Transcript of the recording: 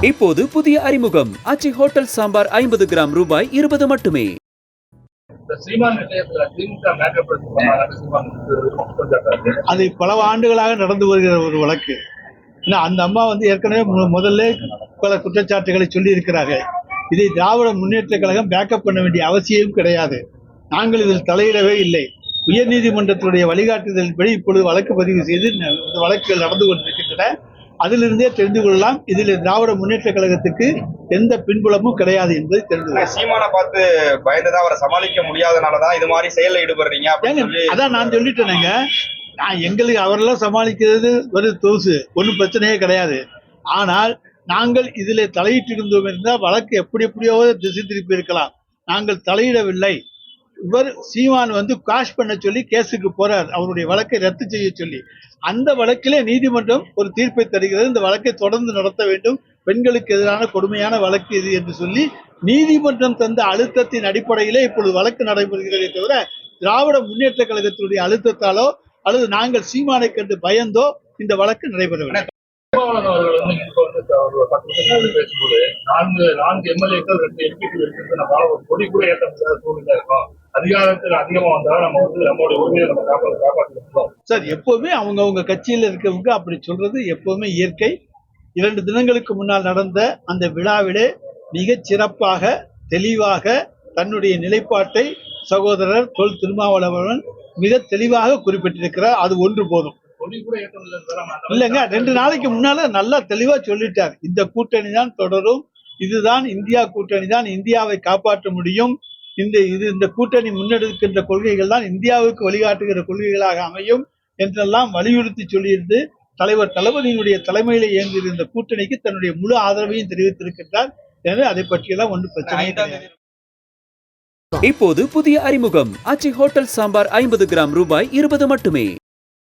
இப்போது புதிய அறிமுகம் ஆச்சி ஹோட்டல் சாம்பார் 50 கிராம் ரூபாய் 20 மட்டுமே. அது பல ஆண்டுகளாக நடந்து வருகிற ஒரு வழக்கு. அந்த அம்மா ஏற்கனவே முதல்ல பல குற்றச்சாட்டுகளை சொல்லி இருக்கிறார்கள். இதை திராவிட முன்னேற்ற கழகம் பேக்கப் பண்ண வேண்டிய அவசியம் கிடையாது. நாங்கள் இதில் தலையிடவே இல்லை. உயர்நீதிமன்றத்தினுடைய வழிகாட்டுதலின்படி இப்பொழுது வழக்கு பதிவு செய்து இந்த வழக்குகள் நடந்து கொண்டிருக்கின்றன. அதிலிருந்தே தெரிந்து கொள்ளலாம் இதில் திராவிட முன்னேற்ற கழகத்துக்கு எந்த பின்புலமும் கிடையாது என்பதை தெரிந்து கொள்ளலாம். சீமானை பார்த்து பயந்துதான் அவரை சமாளிக்க முடியாதனாலதான் இது மாதிரி செயலில் ஈடுபடுறீங்க. அதான் நான் சொல்லிட்டேனுங்க. எங்களுக்கு அவரெல்லாம் சமாளிக்கிறது ஒரு தோசு, ஒன்றும் பிரச்சனையே கிடையாது. ஆனால் நாங்கள் இதில் தலையிட்டு இருந்தோம் இருந்தால் வழக்கு எப்படியோ திசை திருப்பி இருக்கலாம். நாங்கள் தலையிடவில்லை. இவர் சீமான் காஷ் பண்ண சொல்லி கேஸுக்கு போறார், அவருடைய வழக்கை ரத்து செய்ய சொல்லி. அந்த வழக்கிலே நீதிமன்றம் ஒரு தீர்ப்பை தருகிறது. இந்த வழக்கை தொடர்ந்து நடத்த வேண்டும், பெண்களுக்கு எதிரான கொடுமையான வழக்கு இது என்று சொல்லி நீதிமன்றம் தந்த அழுத்தத்தின் அடிப்படையிலே இப்பொழுது வழக்கு நடைபெறுகிறதே தவிர திராவிட முன்னேற்ற கழகத்தினுடைய அழுத்தத்தாலோ அல்லது நாங்கள் சீமானை கண்டு பயந்தோ இந்த வழக்கு நடைபெறவில்லை. பேசும்போது 4 எம்எல்ஏக்கள் 2 எம்பிக்கள் இருக்கிறது நம்மளால ஒரு கொடி கூட ஏற்ற முடியாத சூழ்நிலை இருக்கும். அதிகாரத்தில் அதிகமா வந்தாலும் நம்ம நம்மளுடைய உரிமையை நம்ம காப்பாற்றிருக்கோம் சார். எப்பவுமே அவங்க கட்சியில் இருக்கவங்க அப்படி சொல்றது எப்பவுமே இயற்கை. 2 தினங்களுக்கு முன்னால் நடந்த அந்த விழாவிலே மிகச் சிறப்பாக தெளிவாக தன்னுடைய நிலைப்பாட்டை சகோதரர் தொல் திருமாவளவன் மிக தெளிவாக குறிப்பிட்டிருக்கிறார். அது ஒன்று போதும். இல்லைங்க, 2 நாளைக்கு முன்னால நல்லா தெளிவா சொல்லிட்டார். இந்த கூட்டணி தான் தொடரும், இதுதான் இந்தியா கூட்டணி தான் இந்தியாவை காப்பாற்ற முடியும், இந்த கூட்டணி முன்னெடுக்கின்ற கொள்கைகள் தான் இந்தியாவுக்கு வழிகாட்டுகிற கொள்கைகளாக அமையும் என்றெல்லாம் வலியுறுத்தி சொல்லியிருந்து தலைவர் தளபதியினுடைய தலைமையில இயங்குகிற இந்த கூட்டணிக்கு தன்னுடைய முழு ஆதரவையும் தெரிவித்திருக்கின்றார். எனவே அதை பற்றியெல்லாம் ஒன்றும் பிரச்சனை கிடையாது. இப்போது புதிய அறிமுகம் ஆச்சி ஹோட்டல் சாம்பார் 50 கிராம் ரூபாய் 20 மட்டுமே.